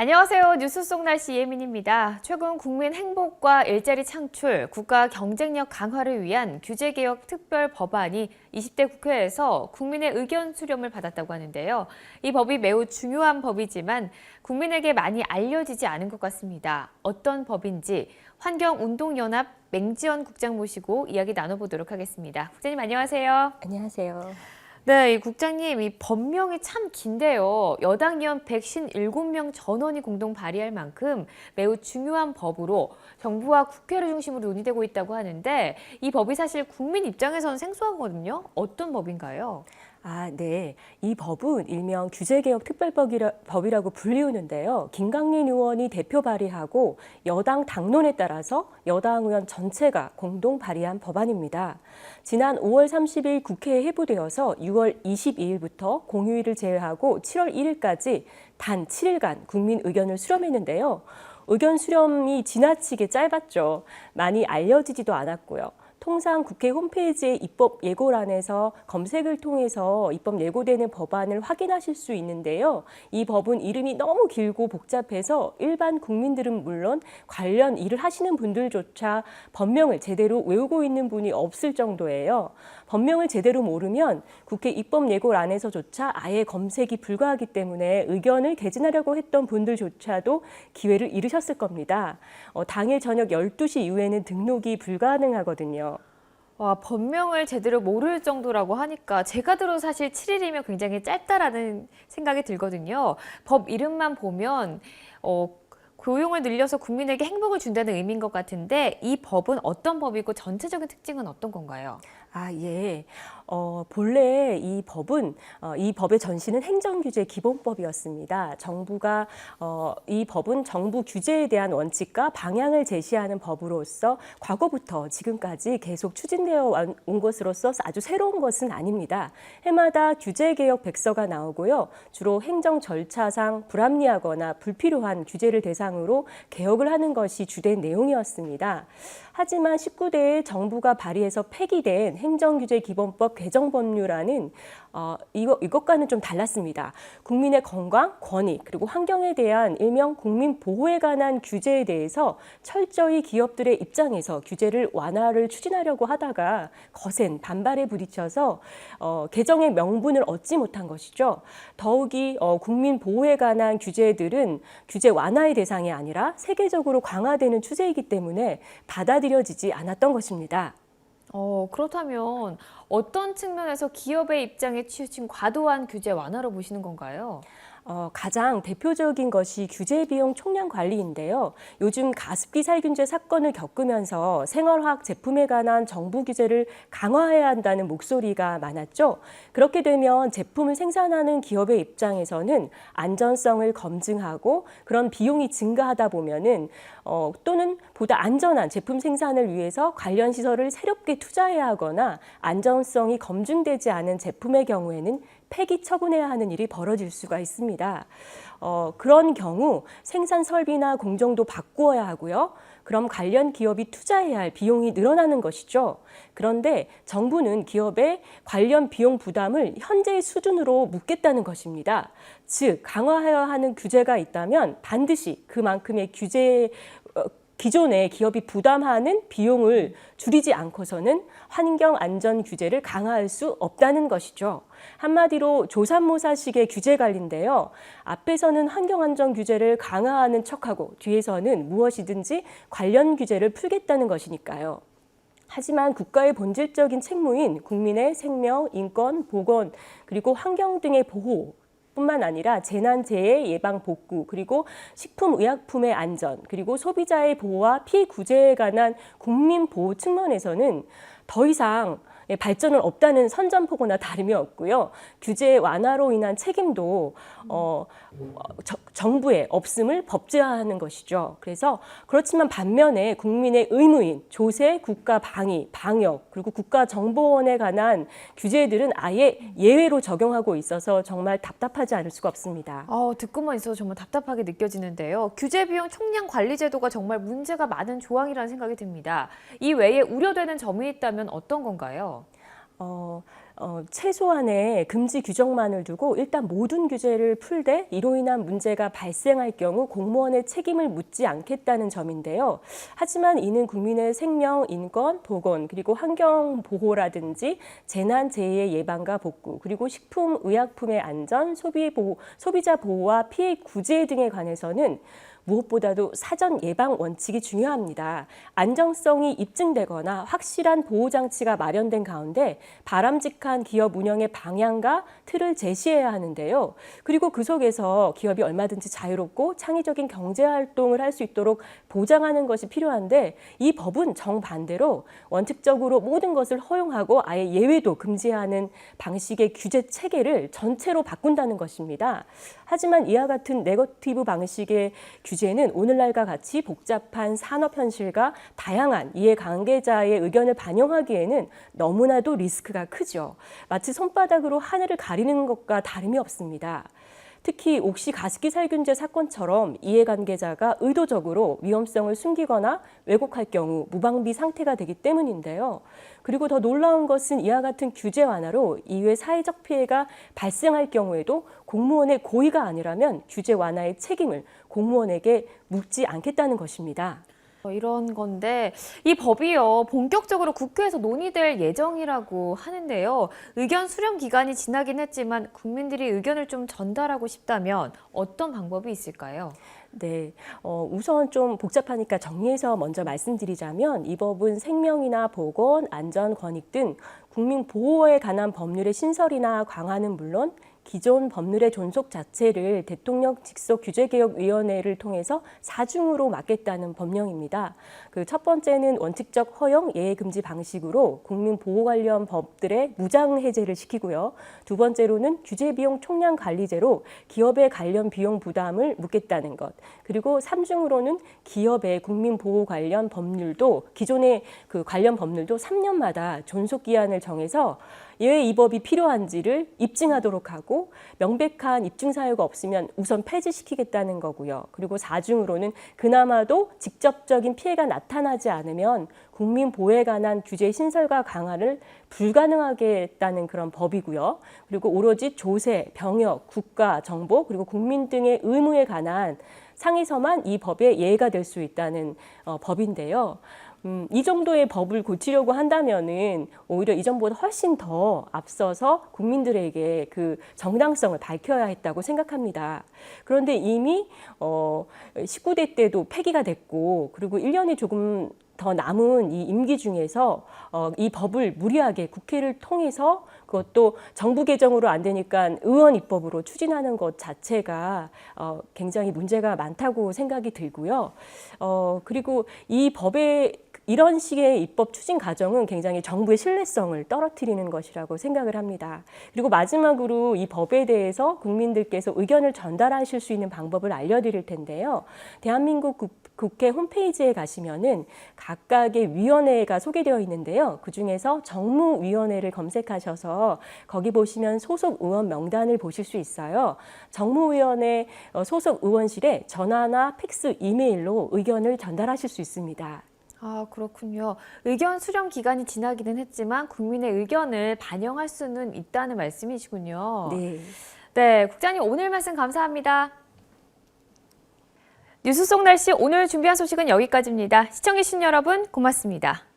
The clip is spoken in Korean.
안녕하세요. 뉴스 속 날씨 이혜민입니다. 최근 국민 행복과 일자리 창출, 국가 경쟁력 강화를 위한 규제개혁 특별 법안이 20대 국회에서 국민의 의견 수렴을 받았다고 하는데요. 이 법이 매우 중요한 법이지만 국민에게 많이 알려지지 않은 것 같습니다. 어떤 법인지 환경운동연합 맹지연 국장 모시고 이야기 나눠보도록 하겠습니다. 국장님 안녕하세요. 안녕하세요. 네, 이 국장님, 이 법명이 참 긴데요. 여당 의원 157명 전원이 공동 발의할 만큼 매우 중요한 법으로 정부와 국회를 중심으로 논의되고 있다고 하는데 이 법이 사실 국민 입장에서는 생소하거든요. 어떤 법인가요? 네. 이 법은 일명 규제개혁 특별법이라고 불리우는데요. 김강린 의원이 대표 발의하고 여당 당론에 따라서 여당 의원 전체가 공동 발의한 법안입니다. 지난 5월 30일 국회에 회부되어서 6월 22일부터 공휴일을 제외하고 7월 1일까지 단 7일간 국민 의견을 수렴했는데요. 의견 수렴이 지나치게 짧았죠. 많이 알려지지도 않았고요. 통상 국회 홈페이지의 입법 예고란에서 검색을 통해서 입법 예고되는 법안을 확인하실 수 있는데요. 이 법은 이름이 너무 길고 복잡해서 일반 국민들은 물론 관련 일을 하시는 분들조차 법명을 제대로 외우고 있는 분이 없을 정도예요. 법명을 제대로 모르면 국회 입법 예고란에서조차 아예 검색이 불가하기 때문에 의견을 개진하려고 했던 분들조차도 기회를 잃으셨을 겁니다. 당일 저녁 12시 이후에는 등록이 불가능하거든요. 와, 법명을 제대로 모를 정도라고 하니까 제가 들어도 사실 7일이면 굉장히 짧다라는 생각이 들거든요. 법 이름만 보면 고용을 늘려서 국민에게 행복을 준다는 의미인 것 같은데 이 법은 어떤 법이고 전체적인 특징은 어떤 건가요? 예. 본래 이 법은 이 법의 전신은 행정규제 기본법이었습니다. 정부가 이 법은 정부 규제에 대한 원칙과 방향을 제시하는 법으로서 과거부터 지금까지 계속 추진되어 온 것으로서 아주 새로운 것은 아닙니다. 해마다 규제개혁 백서가 나오고요. 주로 행정 절차상 불합리하거나 불필요한 규제를 대상으로 개혁을 하는 것이 주된 내용이었습니다. 하지만 19대에 정부가 발의해서 폐기된 행정규제기본법 개정법률안은 이것과는 좀 달랐습니다. 국민의 건강, 권익, 그리고 환경에 대한 일명 국민 보호에 관한 규제에 대해서 철저히 기업들의 입장에서 규제를 완화를 추진하려고 하다가 거센 반발에 부딪혀서 개정의 명분을 얻지 못한 것이죠. 더욱이 국민 보호에 관한 규제들은 규제 완화의 대상이 아니라 세계적으로 강화되는 추세이기 때문에 받아들여지지 않았던 것입니다. 그렇다면 어떤 측면에서 기업의 입장에 치우친 과도한 규제 완화로 보시는 건가요? 가장 대표적인 것이 규제 비용 총량 관리인데요. 요즘 가습기 살균제 사건을 겪으면서 생활화학 제품에 관한 정부 규제를 강화해야 한다는 목소리가 많았죠. 그렇게 되면 제품을 생산하는 기업의 입장에서는 안전성을 검증하고 그런 비용이 증가하다 보면은 또는 보다 안전한 제품 생산을 위해서 관련 시설을 새롭게 투자해야 하거나 안전성이 검증되지 않은 제품의 경우에는 폐기 처분해야 하는 일이 벌어질 수가 있습니다. 그런 경우 생산 설비나 공정도 바꾸어야 하고요. 그럼 관련 기업이 투자해야 할 비용이 늘어나는 것이죠. 그런데 정부는 기업의 관련 비용 부담을 현재의 수준으로 묻겠다는 것입니다. 즉, 강화해야 하는 규제가 있다면 반드시 그만큼의 기존의 기업이 부담하는 비용을 줄이지 않고서는 환경 안전 규제를 강화할 수 없다는 것이죠. 한마디로 조삼모사식의 규제 관리인데요. 앞에서는 환경 안전 규제를 강화하는 척하고 뒤에서는 무엇이든지 관련 규제를 풀겠다는 것이니까요. 하지만 국가의 본질적인 책무인 국민의 생명, 인권, 보건, 그리고 환경 등의 보호 뿐만 아니라 재난재해 예방 복구 그리고 식품의약품의 안전 그리고 소비자의 보호와 피구제에 관한 국민 보호 측면에서는 더 이상 발전은 없다는 선전포고나 다름이 없고요. 규제 완화로 인한 책임도 정부의 없음을 법제화하는 것이죠. 그래서 그렇지만 반면에 국민의 의무인 조세, 국가 방위, 방역 그리고 국가정보원에 관한 규제들은 아예 예외로 적용하고 있어서 정말 답답하지 않을 수가 없습니다. 듣고만 있어도 정말 답답하게 느껴지는데요. 규제 비용 총량 관리 제도가 정말 문제가 많은 조항이라는 생각이 듭니다. 이 외에 우려되는 점이 있다면 어떤 건가요? 최소한의 금지 규정만을 두고 일단 모든 규제를 풀되 이로 인한 문제가 발생할 경우 공무원의 책임을 묻지 않겠다는 점인데요. 하지만 이는 국민의 생명, 인권, 보건, 그리고 환경 보호라든지 재난, 재해의 예방과 복구, 그리고 식품, 의약품의 안전, 소비자 보호와 피해 구제 등에 관해서는 무엇보다도 사전 예방 원칙이 중요합니다. 안정성이 입증되거나 확실한 보호장치가 마련된 가운데 바람직한 기업 운영의 방향과 틀을 제시해야 하는데요. 그리고 그 속에서 기업이 얼마든지 자유롭고 창의적인 경제활동을 할 수 있도록 보장하는 것이 필요한데 이 법은 정반대로 원칙적으로 모든 것을 허용하고 아예 예외도 금지하는 방식의 규제 체계를 전체로 바꾼다는 것입니다. 하지만 이와 같은 네거티브 방식의 규제는 오늘날과 같이 복잡한 산업 현실과 다양한 이해관계자의 의견을 반영하기에는 너무나도 리스크가 크죠. 마치 손바닥으로 하늘을 가리는 것과 다름이 없습니다. 특히 옥시 가습기 살균제 사건처럼 이해관계자가 의도적으로 위험성을 숨기거나 왜곡할 경우 무방비 상태가 되기 때문인데요. 그리고 더 놀라운 것은 이와 같은 규제 완화로 이후에 사회적 피해가 발생할 경우에도 공무원의 고의가 아니라면 규제 완화의 책임을 공무원에게 묻지 않겠다는 것입니다. 이런 건데 이 법이요 본격적으로 국회에서 논의될 예정이라고 하는데요. 의견 수렴 기간이 지나긴 했지만 국민들이 의견을 좀 전달하고 싶다면 어떤 방법이 있을까요? 네, 우선 좀 복잡하니까 정리해서 먼저 말씀드리자면 이 법은 생명이나 보건, 안전, 권익 등 국민 보호에 관한 법률의 신설이나 강화는 물론 기존 법률의 존속 자체를 대통령 직속 규제개혁위원회를 통해서 사중으로 막겠다는 법령입니다. 그 첫 번째는 원칙적 허용, 예외 금지 방식으로 국민 보호 관련 법들의 무장 해제를 시키고요. 두 번째로는 규제 비용 총량 관리제로 기업의 관련 비용 부담을 묻겠다는 것. 그리고 3중으로는 기업의 국민 보호 관련 법률도 기존의 그 관련 법률도 3년마다 존속 기한을 정해서 왜 이 법이 필요한지를 입증하도록 하고 명백한 입증 사유가 없으면 우선 폐지시키겠다는 거고요. 그리고 4중으로는 그나마도 직접적인 피해가 나타나지 않으면 국민 보호에 관한 규제 신설과 강화를 불가능하게 했다는 그런 법이고요. 그리고 오로지 조세, 병역, 국가, 정보, 그리고 국민 등의 의무에 관한 상에서만 이 법의 예외가 될 수 있다는 법인데요. 이 정도의 법을 고치려고 한다면은 오히려 이전보다 훨씬 더 앞서서 국민들에게 그 정당성을 밝혀야 했다고 생각합니다. 그런데 이미 19대 때도 폐기가 됐고 그리고 1년이 조금 더 남은 이 임기 중에서 이 법을 무리하게 국회를 통해서 그것도 정부 개정으로 안 되니까 의원 입법으로 추진하는 것 자체가 굉장히 문제가 많다고 생각이 들고요. 그리고 이 법의 이런 식의 입법 추진 과정은 굉장히 정부의 신뢰성을 떨어뜨리는 것이라고 생각을 합니다. 그리고 마지막으로 이 법에 대해서 국민들께서 의견을 전달하실 수 있는 방법을 알려드릴 텐데요. 대한민국 국회 홈페이지에 가시면은 각각의 위원회가 소개되어 있는데요. 그중에서 정무위원회를 검색하셔서 거기 보시면 소속 의원 명단을 보실 수 있어요. 정무위원회 소속 의원실에 전화나 팩스, 이메일로 의견을 전달하실 수 있습니다. 아, 그렇군요. 의견 수렴 기간이 지나기는 했지만 국민의 의견을 반영할 수는 있다는 말씀이시군요. 네. 네, 국장님 오늘 말씀 감사합니다. 뉴스 속 날씨 오늘 준비한 소식은 여기까지입니다. 시청해주신 여러분 고맙습니다.